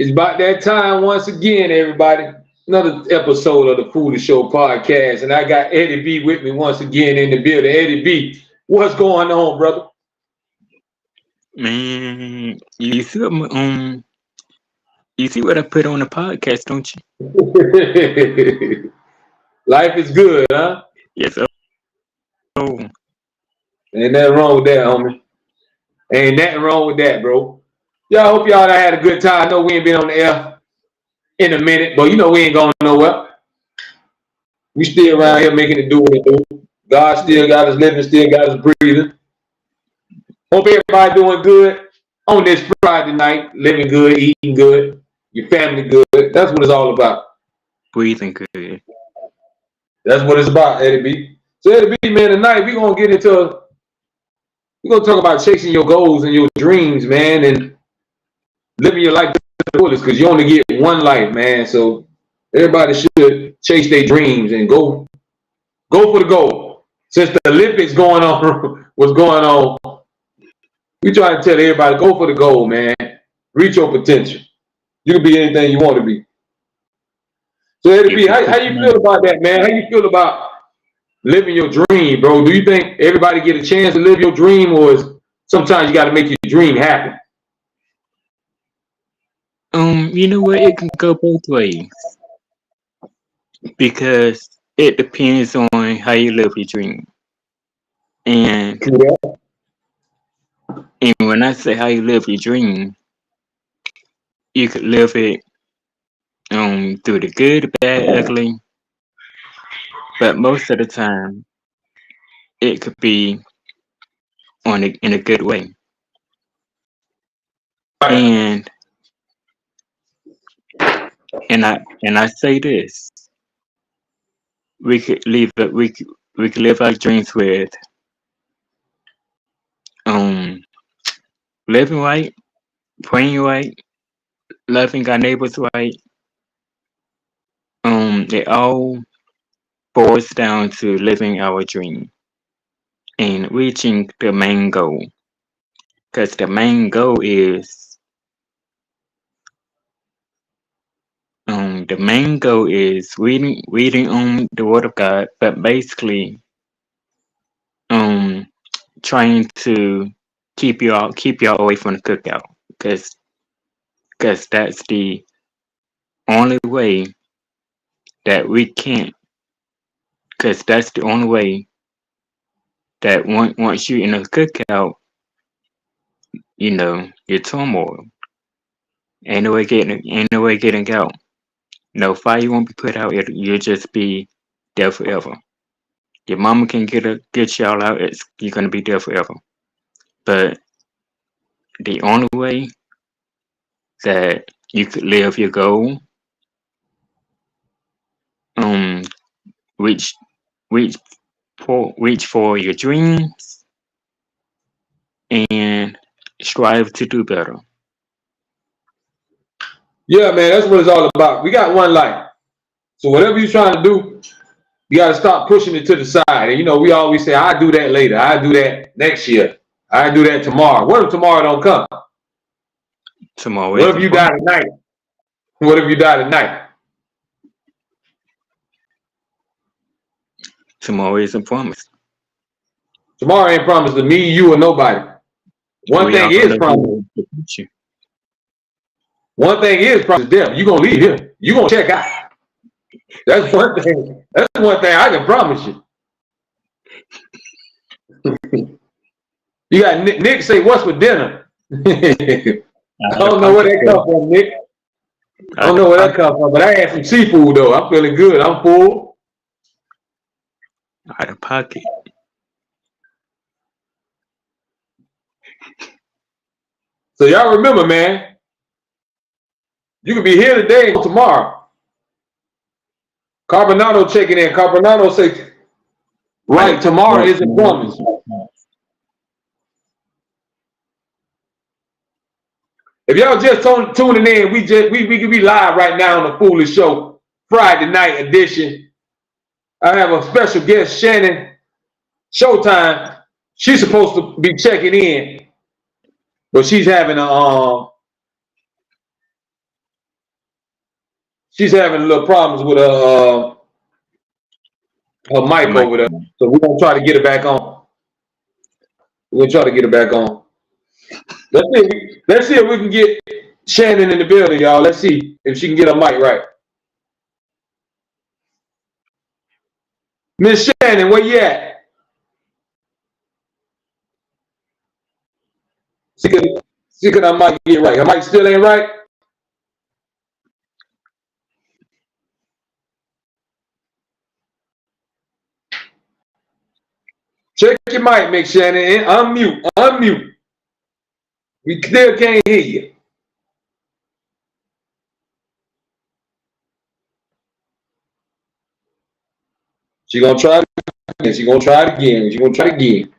It's about that time once again, everybody. Another episode of the Foolish Show podcast, and I got Eddie B with me once again in the building. Eddie B, what's going on, brother? Man, you see what I put on the podcast, don't you? Life is good, huh? Yes. Oh, Ain't nothing wrong with that, homie. Ain't nothing wrong with that, bro. Y'all hope y'all done had a good time. I know we ain't been on the air in a minute, but you know we ain't going nowhere. We still around here making it do what it do. God still got us living, still got us breathing. Hope everybody doing good on this Friday night, living good, eating good, your family good. That's what it's all about. breathing good. That's what it's about, Eddie B. So Eddie B, man, tonight we're gonna talk about chasing your goals and your dreams, man, and living your life to the fullest, because you only get one life, man. So everybody should chase their dreams and go for the goal. Since the Olympics going on, what's going on, we try to tell everybody, go for the goal, man. Reach your potential. You can be anything you want to be. So Eddie B, how you feel about that, man? How you feel about living your dream, bro? Do you think everybody get a chance to live your dream, or is sometimes you got to make your dream happen? You know what? It can go both ways because it depends on how you live your dream. And when I say how you live your dream, you could live it through the good, the bad, ugly, but most of the time it could be in a good way. And I say this: we could live our dreams with living right, praying right, loving our neighbors right. It all boils down to living our dream and reaching the main goal. Because the main goal is reading on the Word of God, but basically trying to keep y'all away from the cookout, because that's the only way that we can't. Because that's the only way that once you're in a cookout, you know, you're turmoil. Ain't no way getting out. No fire won't be put out. You'll just be there forever. Your mama can get y'all out. You're gonna be there forever. But the only way that you could live your goal, reach for your dreams, and strive to do better. Yeah, man, that's what it's all about. We got one life. So whatever you're trying to do, you got to stop pushing it to the side. And, you know, we always say, I do that later. I do that next year. I do that tomorrow. What if tomorrow don't come? Tomorrow. What if you die tonight? What if you die tonight? Tomorrow isn't promised. Tomorrow ain't promised to me, you, or nobody. One thing is promised. One thing is promised, death. You're going to leave here. You're going to check out. That's one thing. That's one thing I can promise you. You got Nick say, what's for dinner? I don't know where that come from, Nick. I don't know where that come from, but I had some seafood, though. I'm feeling good. I'm full. Out of pocket. So y'all remember, man, you could be here today and tomorrow. Carbonado checking in. Carbonado say, right, tomorrow isn't promised. If y'all just tuning in, we could be live right now on the Foolish Show, Friday night edition. I have a special guest, Shannon Showtime. She's supposed to be checking in, but she's having a She's having a little problems with her mic over there. So we're gonna try to get her back on. We're gonna try to get her back on. Let's see if we can get Shannon in the building, y'all. Let's see if she can get her mic right. Miss Shannon, where you at? See can her mic get right. Her mic still ain't right? Check your mic, Miss Shannon. Unmute. We still can't hear you. She gonna try it again. She gonna try it again.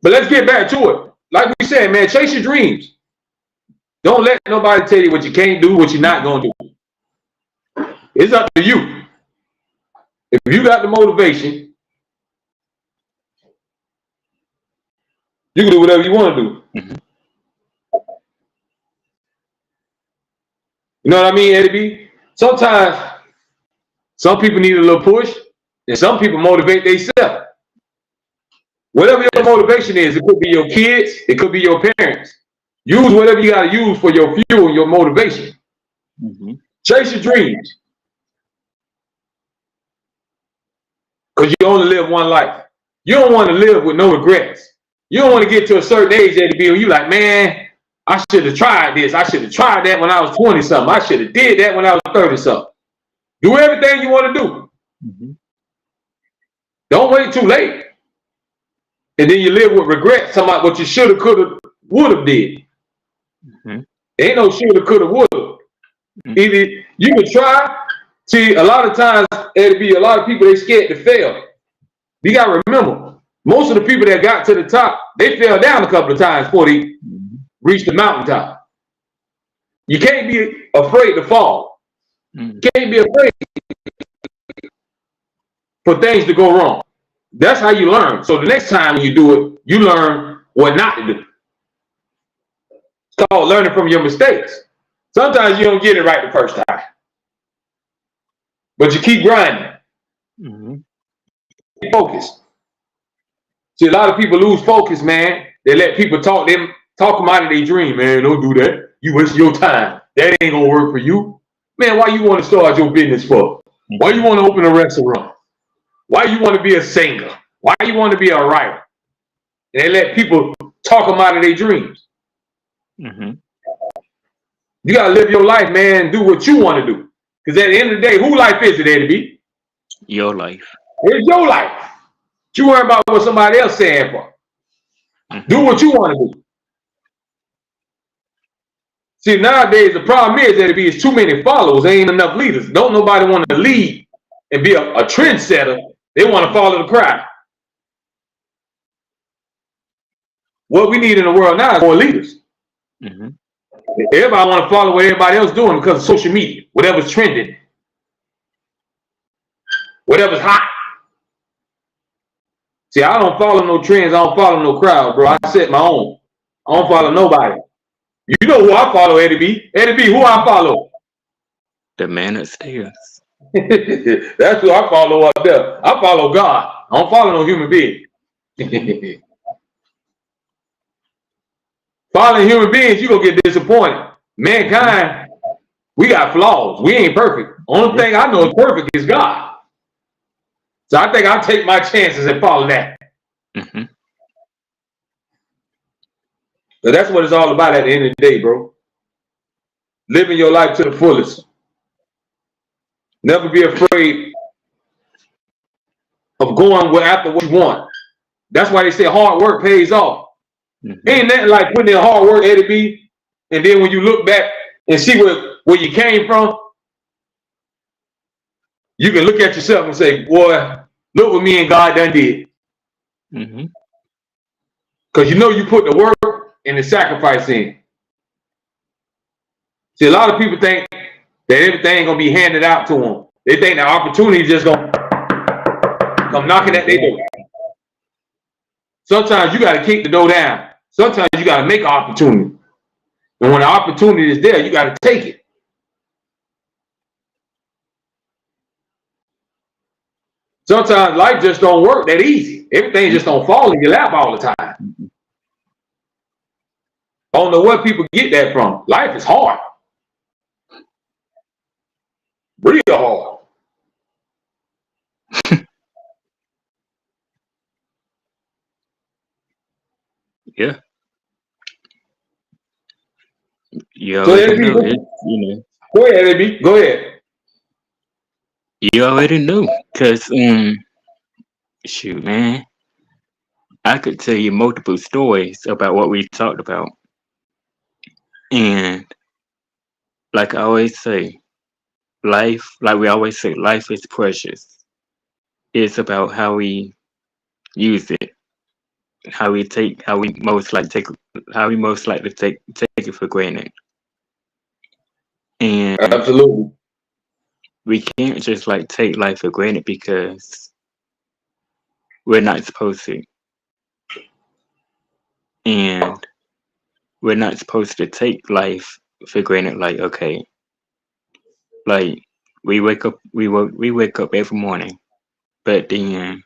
But let's get back to it. Like we said, man, chase your dreams. Don't let nobody tell you what you can't do, what you're not gonna do. It's up to you. If you got the motivation, you can do whatever you want to do. Mm-hmm. You know what I mean, Eddie B? Sometimes some people need a little push, and some people motivate themselves. Whatever your motivation is, it could be your kids, it could be your parents. Use whatever you got to use for your fuel, your motivation. Mm-hmm. Chase your dreams. Because you only live one life. You don't want to live with no regrets. You don't want to get to a certain age, Eddie B, and you're like, man, I should have tried this. I should have tried that when I was 20-something. I should have did that when I was 30-something. Do everything you want to do. Mm-hmm. Don't wait too late. And then you live with regrets about what you should have, could have, would have did. Mm-hmm. Ain't no should have, could have, would have. Mm-hmm. Either you can try. See, a lot of times, it'll be a lot of people, they scared to fail. You got to remember, most of the people that got to the top, they fell down a couple of times before they reached the mountaintop. You can't be afraid to fall. You can't be afraid for things to go wrong. That's how you learn. So the next time when you do it, you learn what not to do. It's called learning from your mistakes. Sometimes you don't get it right the first time, but you keep grinding. Mm-hmm. Focus. See, a lot of people lose focus, man. They let people talk them out of their dream, man. Don't do that. You waste your time. That ain't gonna work for you. Man, why you want to start your business for? Why you want to open a restaurant? Why you want to be a singer? Why you want to be a writer? And they let people talk them out of their dreams. Mm-hmm. You gotta live your life, man. Do what you want to do. Because at the end of the day, whose life is it, Eddie B? Your life. It's your life. You worry about what somebody else saying for. Mm-hmm. Do what you want to do. See, nowadays the problem is that it's too many followers. There ain't enough leaders. Don't nobody want to lead and be a trendsetter. They want to follow the crowd. What we need in the world now is more leaders. Mm-hmm. Everybody want to follow what everybody else doing because of social media. Whatever's trending. Whatever's hot. See, I don't follow no trends. I don't follow no crowd, bro. I set my own. I don't follow nobody. You know who I follow, Eddie B. Eddie B, who I follow? The man upstairs. That's who I follow up there. I follow God. I don't follow no human being. Following human beings, you're going to get disappointed. Mankind, we got flaws. We ain't perfect. Only thing I know is perfect is God. So I think I'll take my chances and follow that. Mm-hmm. So that's what it's all about at the end of the day, bro. Living your life to the fullest. Never be afraid of going after what you want. That's why they say hard work pays off. Mm-hmm. Ain't nothing like putting in hard work, Eddie B, and then when you look back and see where you came from, you can look at yourself and say, boy, look what me and God done did. Mm-hmm. Because you know you put the work and the sacrifice in. See, a lot of people think that everything gonna be handed out to them. They think the opportunity just gonna come knocking at their door. Sometimes you got to kick the door down. Sometimes you got to make an opportunity. And when the opportunity is there, you got to take it. Sometimes life just don't work that easy. Everything just don't fall in your lap all the time. I don't know where people get that from. Life is hard. Real hard. Yeah. You already know it, Go ahead, Abby. Go ahead. You already know, cause shoot, man, I could tell you multiple stories about what we talked about, and like I always say, life, like we always say, life is precious. It's about how we use it, how we most like take, how we most likely take it for granted, and Absolutely. we can't just like take life for granted because we're not supposed to, and we're not supposed to take life for granted. Like, okay, like we wake up, we wake up every morning, but then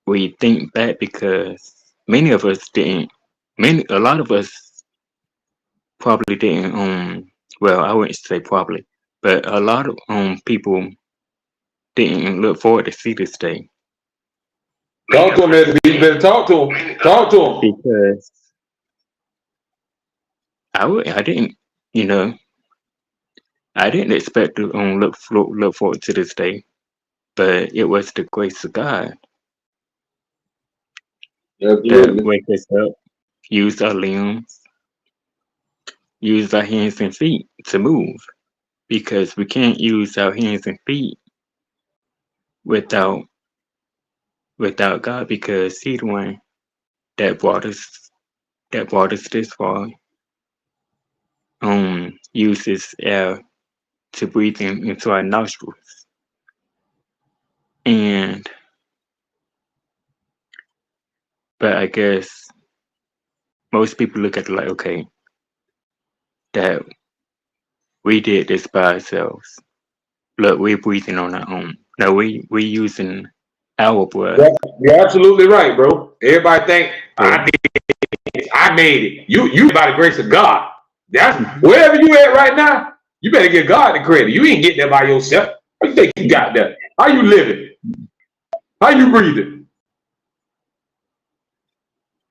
we think back because many of us didn't. A lot of us probably didn't. Well, I wouldn't say probably, but a lot of people didn't look forward to see this day Talk to him, Abby. You better talk to him. Talk to him. because I didn't, you know, I didn't expect to look forward to this day, but it was the grace of God that Absolutely. wake us up, use our limbs, use our hands and feet to move, because we can't use our hands and feet without God, because He's the one that brought us this far. Uses air to breathe into our nostrils, and but I guess most people look at it like, okay, that we did this by ourselves. Look, we're breathing on our own. No, we using our breath. Yeah, you're absolutely right, bro. Everybody think So, I did it. I made it. You by the grace of God. That's wherever you at right now. You better give God the credit. You ain't get there by yourself. How you think you got there? How you living? How you breathing?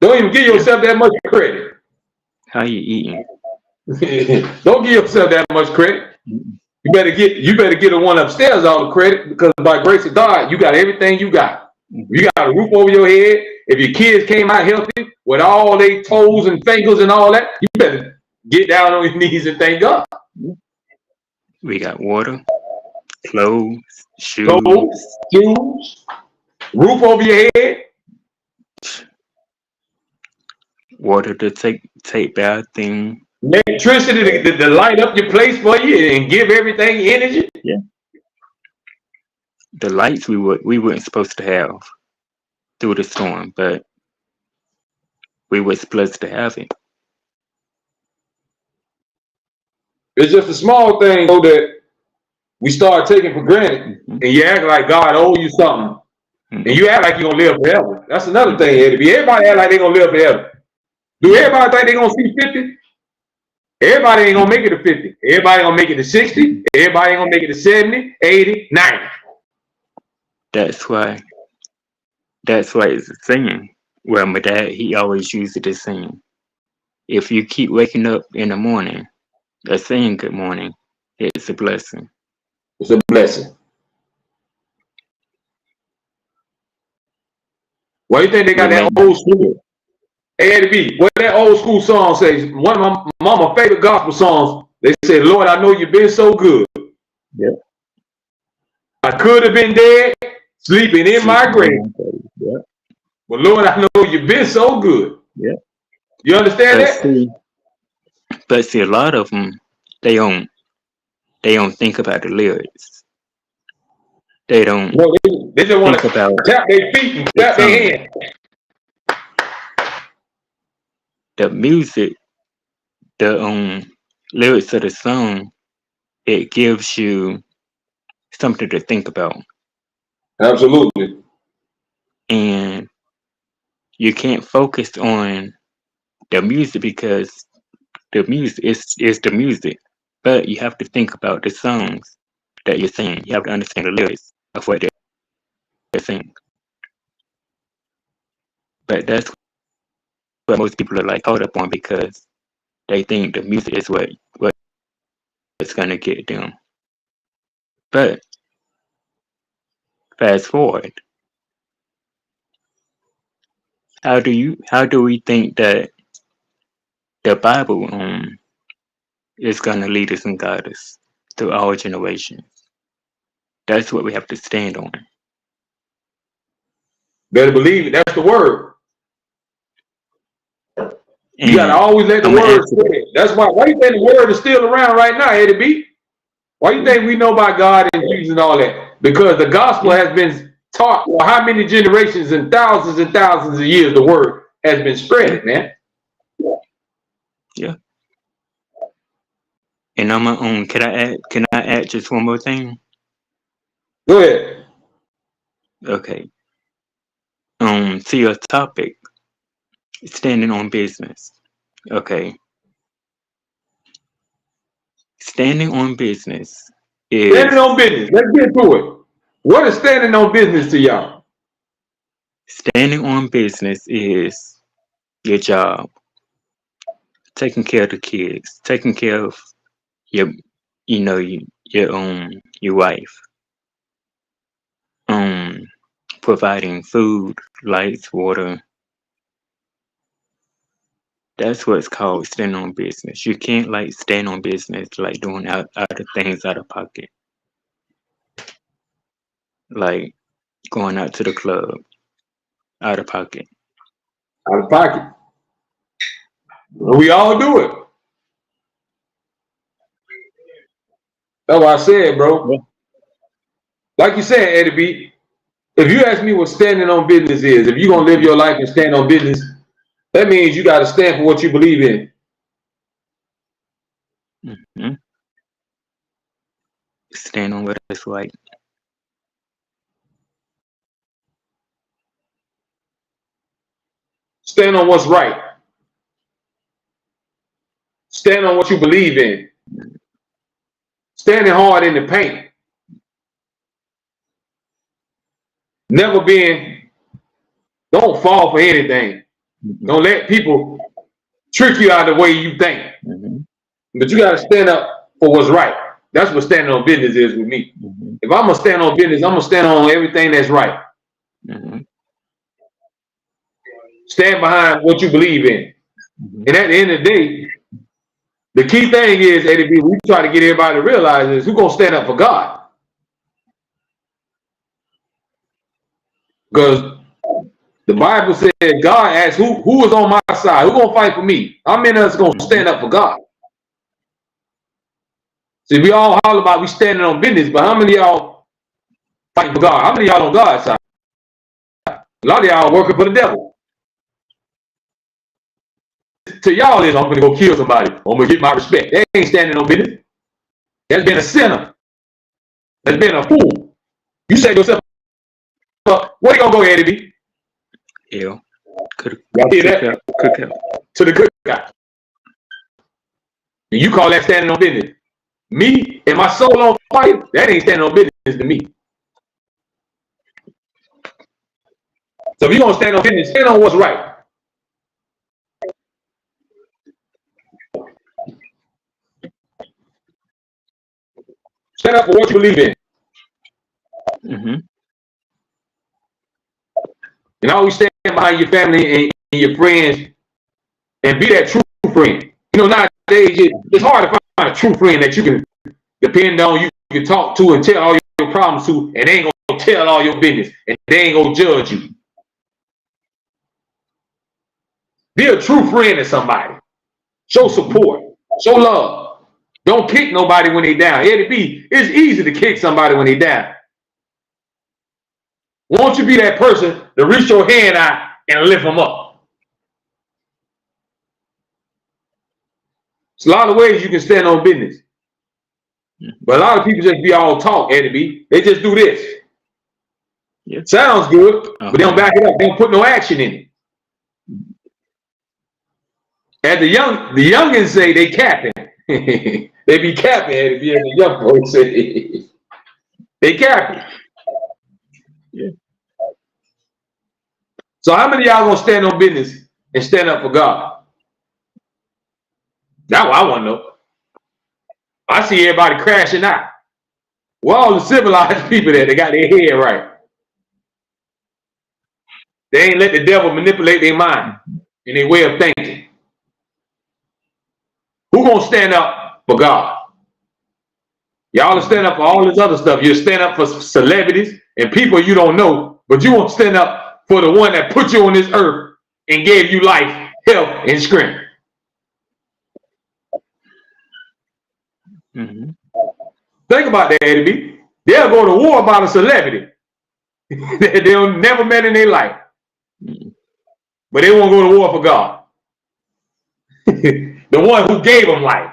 Don't even give yourself that much credit. how you eating? Don't give yourself that much credit. You better get the one upstairs all the credit, because by grace of God, you got everything you got. You got a roof over your head. If your kids came out healthy with all their toes and fingers and all that, you better get down on your knees and thank God. We got water, clothes, shoes, Clothes, shoes, roof over your head. water to take bathing. Electricity to light up your place for you and give everything energy. Yeah. The lights we weren't supposed to have through the storm, but we were supposed to have it. It's just a small thing though that we start taking for granted, and you act like God owes you something, and you act like you're gonna live forever. That's another thing, Eddie. Everybody act like they're gonna live forever. Do everybody think they're gonna see 50? Everybody ain't gonna make it to 50. Everybody gonna make it to 60. Everybody ain't gonna make it to 70, 80, 90. That's why it's a saying. Well, my dad, he always used it as saying, if you keep waking up in the morning, or saying good morning, it's a blessing. It's a blessing. Why you think they got that old school? Hey, Eddie B, what that old school song says? One of my mama's favorite gospel songs. They say, "Lord, I know you've been so good. Yeah. I could have been dead, sleeping in my grave. Yeah. But Lord, I know you've been so good." Yeah. You understand that? But see, a lot of them, they don't they don't think about the lyrics. They don't No, they just want think to about tap their feet and the clap their song. hands. The music, the lyrics of the song, it gives you something to think about. Absolutely. And you can't focus on the music because the music is the music. But you have to think about the songs that you're singing. You have to understand the lyrics of what they're saying. But that's what most people are like caught up on because they think the music is what's gonna get them. But fast forward, how do we think that the Bible is gonna lead us and guide us through our generation? That's what we have to stand on. Better believe it. That's the word. You gotta And always let the I'm gonna word ask you, spread. That's why you think the word is still around right now, Eddie B? Why you think we know about God and Jesus and all that? Because the gospel yeah, has been taught for how many generations and thousands of years the word has been yeah, spread, man. yeah. And on my own, can I add just one more thing? Go ahead. Okay. To your topic, standing on business. Okay. Standing on business Standing is on business. Let's get to it. What is standing on business to y'all? standing on business is your job, taking care of the kids, taking care of your your wife, um providing food, lights, water. That's what's called standing on business. You can't like stand on business like doing other things out of pocket, like going out to the club out of pocket. Out of pocket. We all do it. That's what I said, Yeah. bro. Like you said, Eddie B, if you ask me what standing on business is, if you're gonna live your life and stand on business, that means you gotta stand for what you believe in. Hmm. Stand on what is right. Stand on what's right. Stand on what you believe in. Standing hard in the paint. Never being, don't fall for anything. Hmm. Don't let people trick you out of the way you think. Hmm. But you gotta stand up for what's right. That's what standing on business is with me. Hmm. If I'm gonna stand on business, I'm gonna stand on everything that's right. Hmm. Stand behind what you believe in. Hmm. And at the end of the day, the key thing is, Eddie B, we try to get everybody to realize is who's gonna stand up for God. Because the Bible says God asks who is on my side, who gonna fight for me? How many of us gonna Hmm. stand up for God? See, we all holler about we standing on business, but how many of y'all fighting for God? How many of y'all on God's side? A lot of y'all working for the devil. To y'all is I'm gonna go kill somebody. I'm gonna get my respect. That ain't standing on business. That's been a sinner. That's been a fool. You set yourself up. Where you gonna go, Eddie B? Yeah. Could Y'all hear cook that? out, cook out. To the good guy. And you call that standing on business. Me and my soul on fire, that ain't standing on business to me. So if you're gonna stand on business, stand on what's right. Stand up for what you believe in. Hmm. And always stand behind your family and your friends and be that true friend. You know, nowadays it's hard to find a true friend that you can depend on, you can talk to and tell all your problems to, and they ain't gonna tell all your business and they ain't gonna judge you. Be a true friend to somebody. Show support. Show love. Don't kick nobody when they down. Eddie B, it's easy to kick somebody when they down. Won't you be that person to reach your hand out and lift them up? There's a lot of ways you can stand on business. But a lot of people just be all talk, Eddie B. They just do this. Yep. Sounds good, but they don't back it up. They don't put no action in it. As the youngins say, they capping. They be capping, Eddie B, as the young folks say. They capping. Yeah. So how many of y'all gonna stand on business and stand up for God? That's what I want to know. I see everybody crashing out. Well, all the civilized people there, they got their head right. They ain't let the devil manipulate their mind and their way of thinking. Who gonna stand up for God? Y'all will stand up for all this other stuff. You'll stand up for celebrities and people you don't know, but you won't stand up for the one that put you on this earth and gave you life, health, and strength. Mm-hmm. Think about that, Eddie B. They'll go to war about a celebrity they'll never met in their life. But they won't go to war for God. The one who gave them life.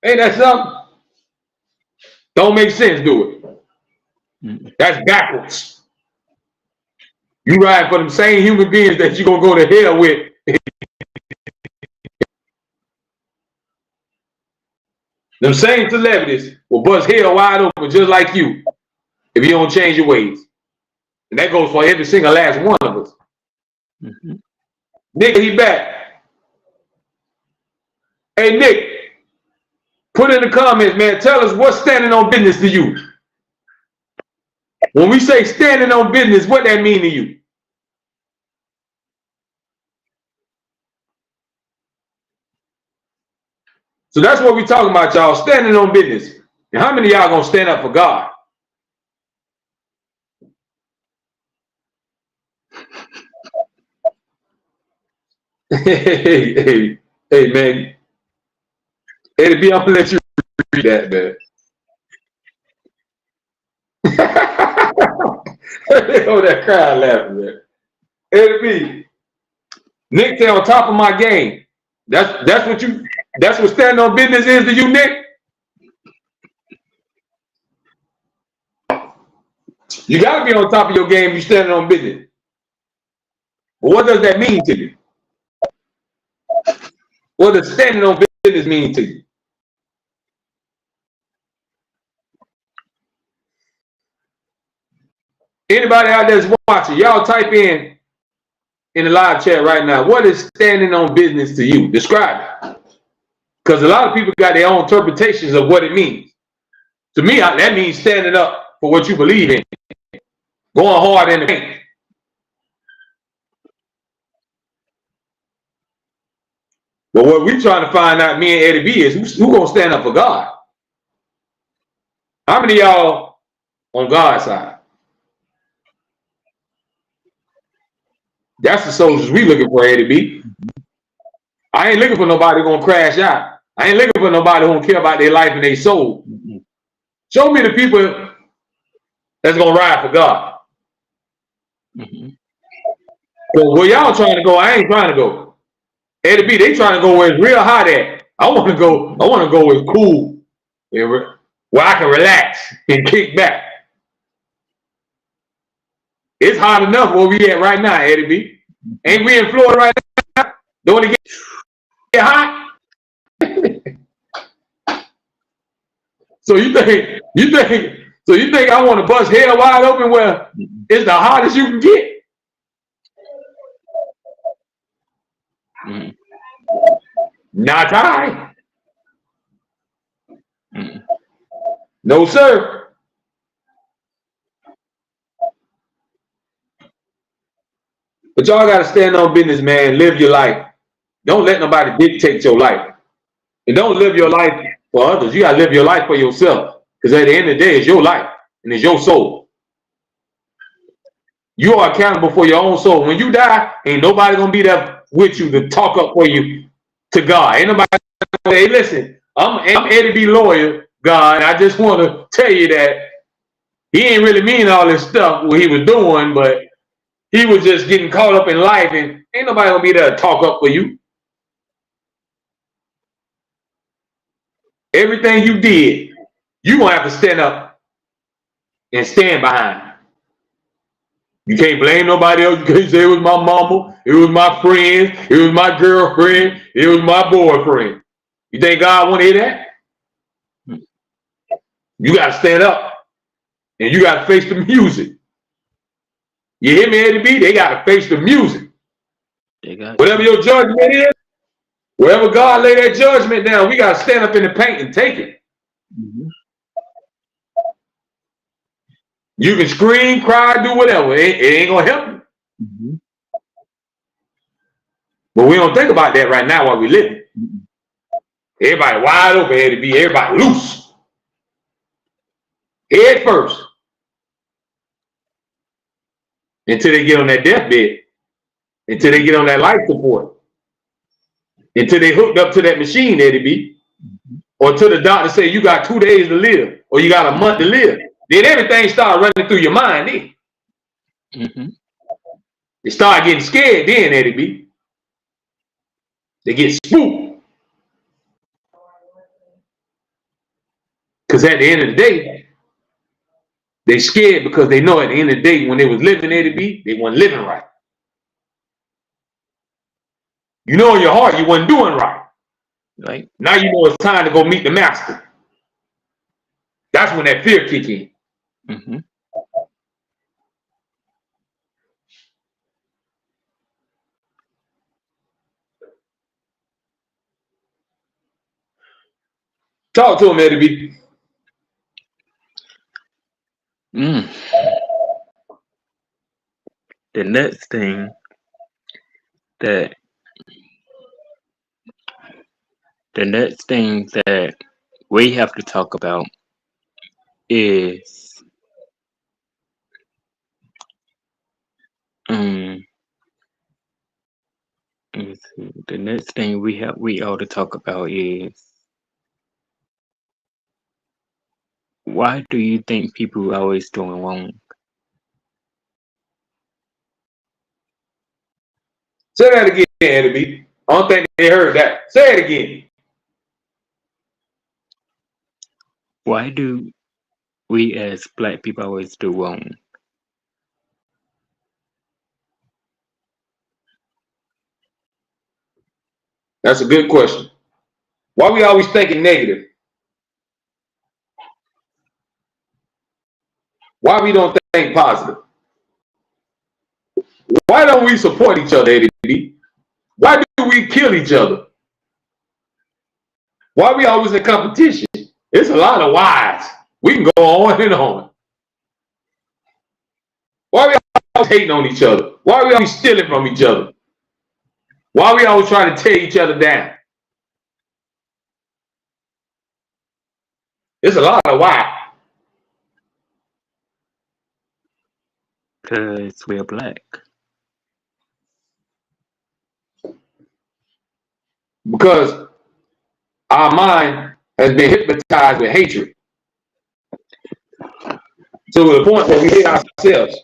Ain't that something? Don't make sense, do it. That's backwards. You ride for them same human beings that you're going to go to hell with. Them same celebrities will bust hell wide open just like you if you don't change your ways. And that goes for every single last one of us. Mm-hmm. Nick, he back. Hey, Nick, put in the comments, man. Tell us what's standing on business to you. When we say standing on business, what that mean to you? So that's what we're talking about, y'all. Standing on business. And how many of y'all gonna stand up for God? Hey, man. Eddie B, I'm gonna let you read that, man. Oh, that crowd laughing, man. Eddie B, Nick, stay on top of my game. That's what standing on business is to you, Nick. You gotta be on top of your game if you're standing on business. But what does that mean to you? What does standing on business mean to you? Anybody out there that's watching, y'all type in the live chat right now, what is standing on business to you? Describe it. Because a lot of people got their own interpretations of what it means. To me, that means standing up for what you believe in. Going hard in the paint. But what we're trying to find out, me and Eddie B, is who gonna stand up for God? How many of y'all on God's side? That's the soldiers we looking for, Eddie B. I ain't looking for nobody gonna crash out. I ain't looking for nobody who don't care about their life and their soul. Show me the people that's gonna ride for God. But where y'all trying to go, I ain't trying to go. Eddie B, they trying to go where it's real hot at. I want to go where it's cool, where I can relax and kick back. It's hot enough where we at right now, Eddie B. Ain't we in Florida right now? Don't want to get hot? So you think I want to bust hell wide open where it's the hottest you can get? Not I. No, sir. But y'all got to stand on business, man. Live your life. Don't let nobody dictate your life. And don't live your life for others. You got to live your life for yourself. Because at the end of the day, it's your life and it's your soul. You are accountable for your own soul. When you die, ain't nobody going to be there with you to talk up for you to God. Ain't nobody, hey, listen, I'm Eddie B. Lawyer, God. I just want to tell you that he ain't really mean all this stuff what he was doing, but he was just getting caught up in life, and ain't nobody gonna be there to talk up for you. Everything you did, you gonna have to stand up and stand behind. You can't blame nobody else. You can't say it was my mama, it was my friends, it was my girlfriend, it was my boyfriend. You think God want to hear that? You got to stand up and you got to face the music. You hear me, Eddie B? They got to face the music. Whatever your judgment is, wherever God lay that judgment down, we got to stand up in the paint and take it. Mm-hmm. You can scream, cry, do whatever. It ain't going to help you. Mm-hmm. But we don't think about that right now while we living. Mm-hmm. Everybody wide open, Eddie B. Everybody loose. Head first. Until they get on that deathbed. Until they get on that life support. Until they hooked up to that machine, Eddie B. Mm-hmm. Or till the doctor say you got 2 days to live. Or you got a month to live. Then everything start running through your mind then. Mm-hmm. They start getting scared then, Eddie B. They get spooked. Because at the end of the day, they scared because they know at the end of the day, when they was living, Eddie B, they weren't living right. You know in your heart you wasn't doing right. Right. Now you know it's time to go meet the master. That's when that fear kick in. Mm-hmm. Talk to him, Eddie B. The next thing that we have to talk about is the next thing we ought to talk about is, why do you think people always doing wrong? Say that again, Eddie B. I don't think they heard that. Say it again. Why do we as black people always do wrong? That's a good question. Why we always thinking negative? Why we don't think positive? Why don't we support each other, Eddie B? Why do we kill each other? Why we always in competition? It's a lot of whys. We can go on and on. Why we always hating on each other? Why we always stealing from each other? Why we always trying to tear each other down? It's a lot of why. Because we're black. Because our mind has been hypnotized with hatred. So to the point that we hate ourselves.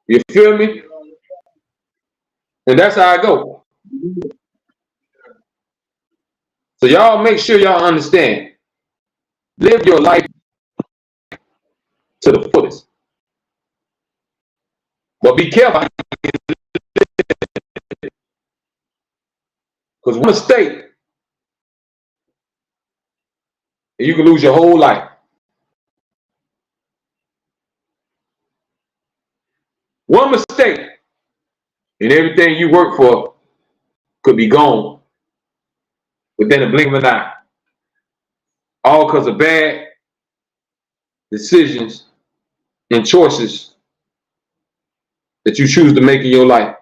You feel me? And that's how I go. So y'all make sure y'all understand. Live your life to the fullest. But be careful. Because one mistake, and you can lose your whole life. One mistake, and everything you work for could be gone within a blink of an eye. All because of bad decisions and choices that you choose to make in your life.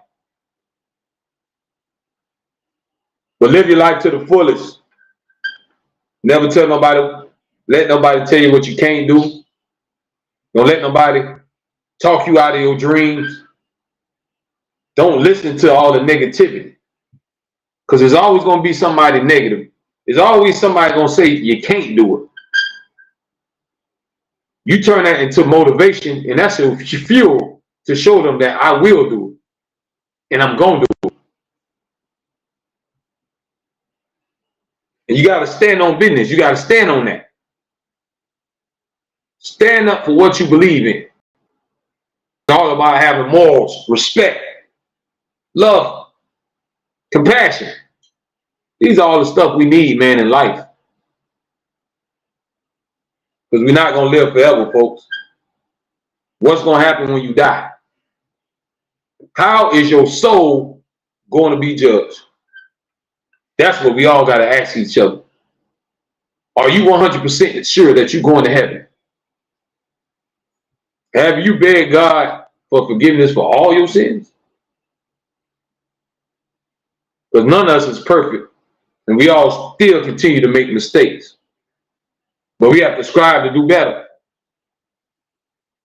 But live your life to the fullest. Never tell nobody let nobody tell you what you can't do. Don't let nobody talk you out of your dreams. Don't listen to all the negativity, because there's always going to be somebody negative. There's always somebody going to say you can't do it. You turn that into motivation, and that's your fuel to show them that I will do it, and I'm going to do it. And you got to stand on business. You got to stand on that. Stand up for what you believe in. It's all about having morals, respect, love, compassion. These are all the stuff we need, man, in life. Because we're not going to live forever, folks. What's going to happen when you die? How is your soul going to be judged? That's what we all got to ask each other. Are you 100% sure that you're going to heaven? Have you begged God for forgiveness for all your sins? Because none of us is perfect, and we all still continue to make mistakes. But we have to strive to do better.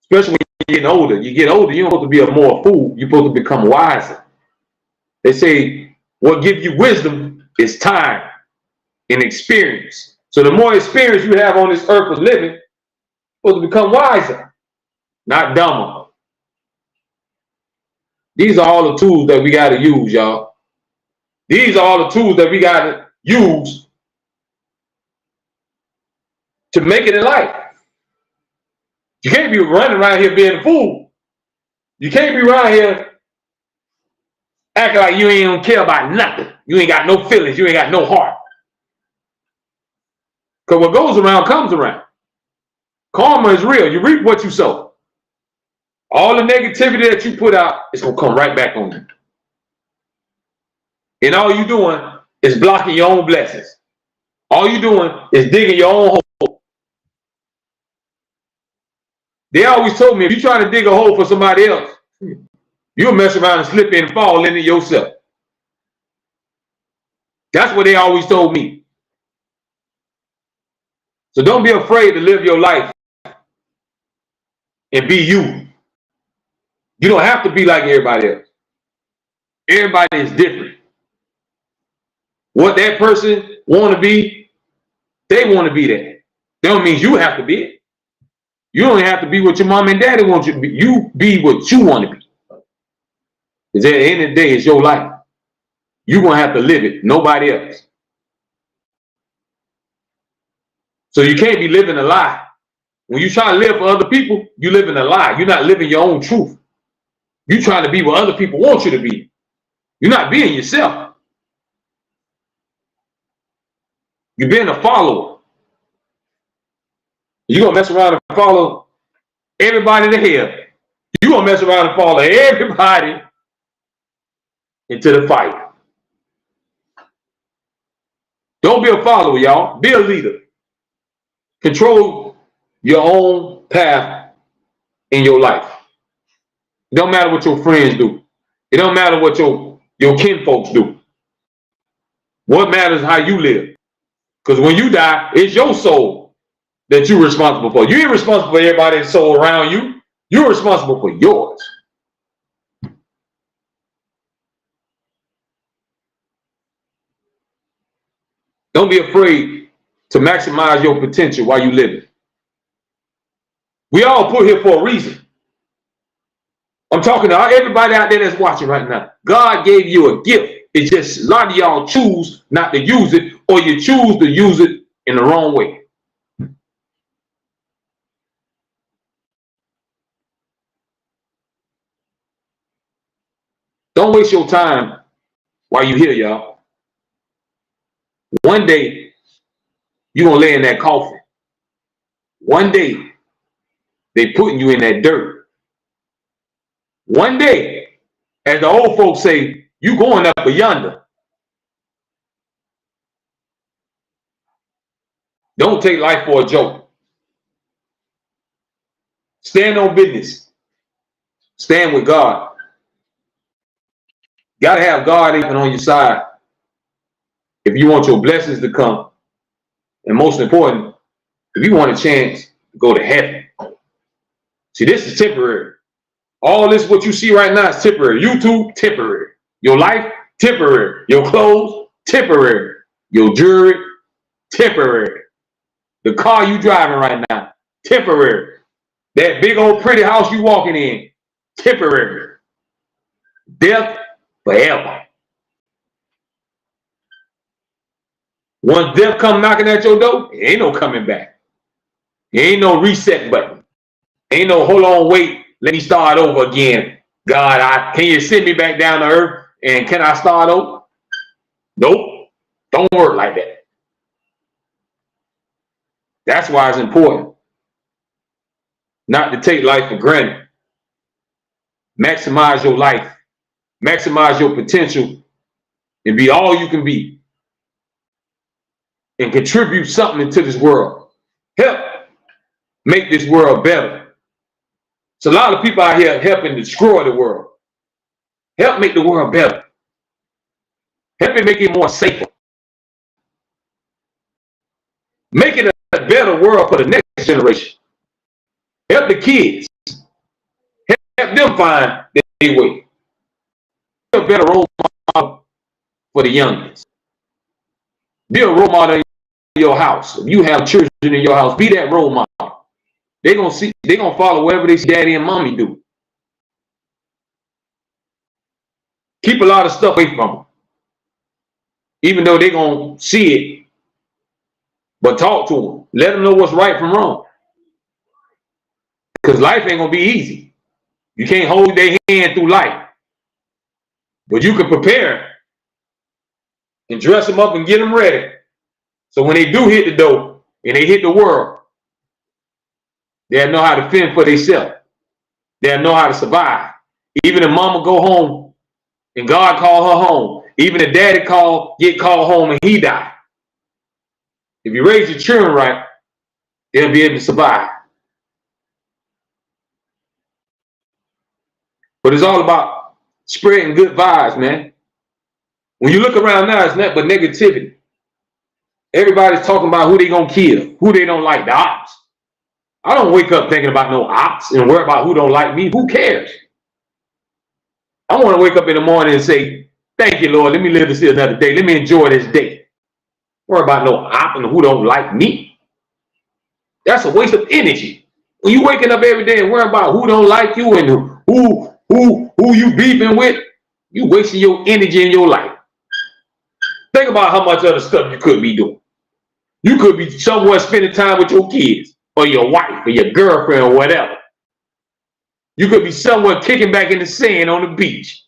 Especially when you're getting older. You get older, you're not supposed to be a more fool. You're supposed to become wiser. They say what gives you wisdom is time and experience. So the more experience you have on this earth of living, you're supposed to become wiser, not dumber. These are all the tools that we got to use, y'all. These are all the tools that we got to use to make it in life. You can't be running around here being a fool. You can't be around here acting like you ain't gonna care about nothing. You ain't got no feelings. You ain't got no heart. Because what goes around comes around. Karma is real. You reap what you sow. All the negativity that you put out is gonna come right back on you. And all you doing is blocking your own blessings. All you doing is digging your own hole. They always told me, if you're trying to dig a hole for somebody else, you'll mess around and slip in and fall in it yourself. That's what they always told me. So don't be afraid to live your life and be you. You don't have to be like everybody else. Everybody is different. What that person want to be, they want to be that. That don't mean you have to be it. You don't have to be what your mom and daddy want you to be. You be what you want to be. Because at the end of the day, it's your life. You're going to have to live it, nobody else. So you can't be living a lie. When you try to live for other people, you're living a lie. You're not living your own truth. You're trying to be what other people want you to be. You're not being yourself. You're being a follower. You're going to mess around and follow everybody to hell. You're going to mess around and follow everybody into the fight. Don't be a follower, y'all. Be a leader. Control your own path in your life. It don't matter what your friends do. It don't matter what your kinfolks do. What matters is how you live. Because when you die, it's your soul that you're responsible for. You ain't responsible for everybody's soul around you. You're responsible for yours. Don't be afraid to maximize your potential while you live it. We all put here for a reason. I'm talking to everybody out there that's watching right now. God gave you a gift. It's just a lot of y'all choose not to use it, or you choose to use it in the wrong way. Don't waste your time while you're here, y'all. One day, you're going to lay in that coffin. One day, they putting you in that dirt. One day, as the old folks say, you going up yonder. Don't take life for a joke. Stand on business. Stand with God. You got to have God even on your side if you want your blessings to come. And most important, if you want a chance to go to heaven. See, this is temporary. All this, what you see right now, is temporary. YouTube, temporary. Your life, temporary. Your clothes, temporary. Your jewelry, temporary. The car you driving right now, temporary. That big old pretty house you walking in, temporary. Death, forever. Once death come knocking at your door, it ain't no coming back. It ain't no reset button. Ain't no hold on, wait, let me start over again. God, can you send me back down to earth and can I start over? Nope. Don't work like that. That's why it's important not to take life for granted. Maximize your life. Maximize your potential and be all you can be. And contribute something into this world. Help make this world better. So a lot of people out here helping destroy the world. Help make the world better. Help it make it more safer. Make it a better world for the next generation. Help the kids. Help them find their way. Be a better role model for the youngest. Be a role model in your house. If you have children in your house, be that role model. They're gonna follow whatever they see daddy and mommy do. Keep a lot of stuff away from them. Even though they're gonna see it, but talk to them. Let them know what's right from wrong. Because life ain't gonna be easy. You can't hold their hand through life. But you can prepare and dress them up and get them ready. So when they do hit the door and they hit the world, they'll know how to fend for themselves. They'll know how to survive. Even if mama go home and God call her home, even if daddy get called home and he die. If you raise your children right, they'll be able to survive. But it's all about spreading good vibes, man. When you look around now, it's nothing but negativity. Everybody's talking about who they gonna kill, who they don't like, the ops. I don't wake up thinking about no ops and worry about who don't like me. Who cares? I want to wake up in the morning and say, thank you, Lord. Let me live to see another day. Let me enjoy this day. Worry about no op and who don't like me. That's a waste of energy. When you waking up every day and worry about who don't like you and who you beefing with, you wasting your energy in your life. Think about how much other stuff you could be doing. You could be somewhere spending time with your kids or your wife or your girlfriend or whatever. You could be somewhere kicking back in the sand on the beach.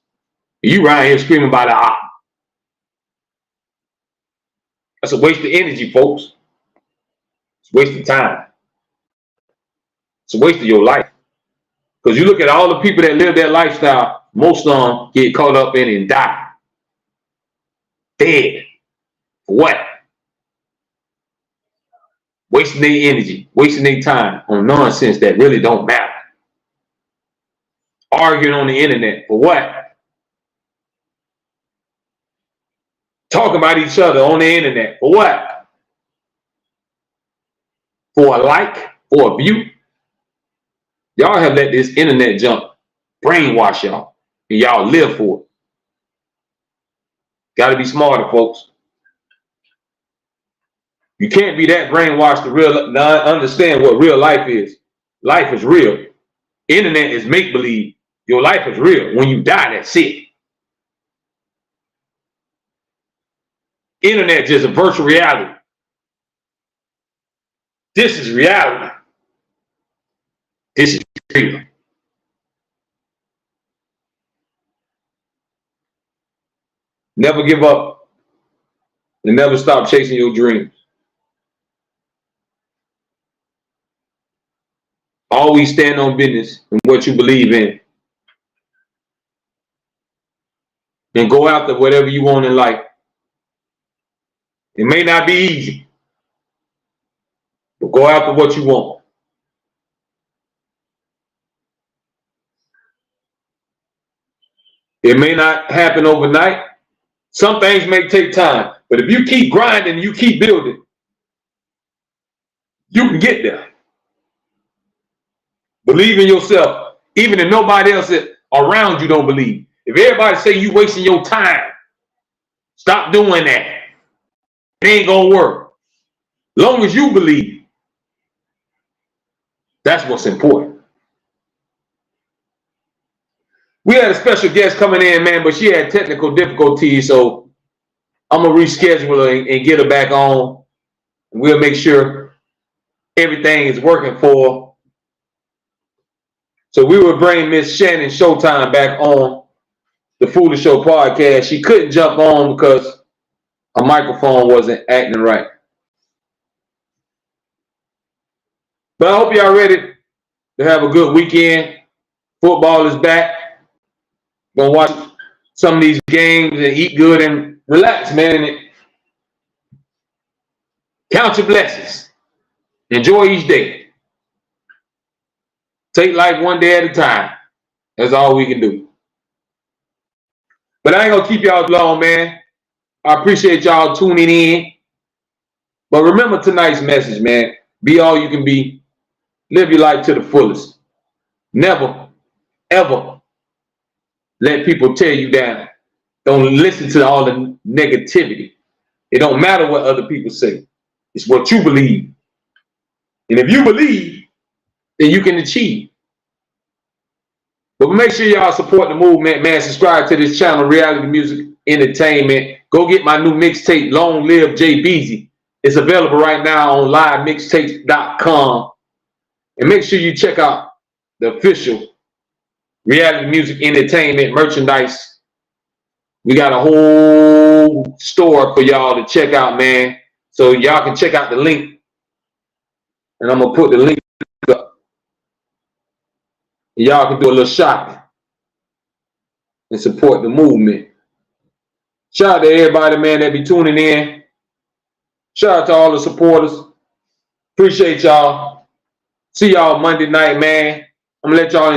You right here screaming about the op. That's a waste of energy, folks. It's a waste of time. It's a waste of your life. Because you look at all the people that live that lifestyle, most of them get caught up in it and die. Dead. For what? Wasting their energy, wasting their time on nonsense that really don't matter. Arguing on the internet. For what? Talking about each other on the internet. For what? For a like? For a view? Y'all have let this internet junk brainwash y'all. And y'all live for it. Got to be smarter, folks. You can't be that brainwashed to understand what real life is. Life is real. Internet is make-believe. Your life is real. When you die, that's it. Internet is just a virtual reality. This is reality. This is real. Never give up and never stop chasing your dreams. Always stand on business and what you believe in. And go after whatever you want in life. It may not be easy, but go after what you want. It may not happen overnight. Some things may take time, but if you keep grinding, you keep building, You can get there. Believe in yourself, even if nobody else around you don't believe. If everybody say you wasting your time, stop doing that. It ain't gonna work. Long as you believe, that's what's important. We had a special guest coming in, man, but she had technical difficulties, so I'm gonna reschedule her and get her back on. We'll make sure everything is working for her. So we will bring Miss Shannon Showtime back on the Foolish Show podcast. She couldn't jump on because her microphone wasn't acting right. But I hope y'all ready to have a good weekend. Football is back. Gonna watch some of these games and eat good and relax, man. Count your blessings. Enjoy each day. Take life one day at a time. That's all we can do. But I ain't gonna keep y'all long, man. I appreciate y'all tuning in. But remember tonight's message, man. Be all you can be. Live your life to the fullest. Never, ever let people tear you down. Don't listen to all the negativity. It don't matter what other people say. It's what you believe. And if you believe, then you can achieve. But make sure y'all support the movement, man. Subscribe to this channel, Reality Music Entertainment. Go get my new mixtape, Long Live Jay Beezy. It's available right now on livemixtapes.com. And make sure you check out the official Reality Music Entertainment merchandise. We got a whole store for y'all to check out, man. So y'all can check out the link. And I'm going to put the link up. Y'all can do a little shopping and support the movement. Shout out to everybody, man, that be tuning in. Shout out to all the supporters. Appreciate y'all. See y'all Monday night, man. I'm going to let y'all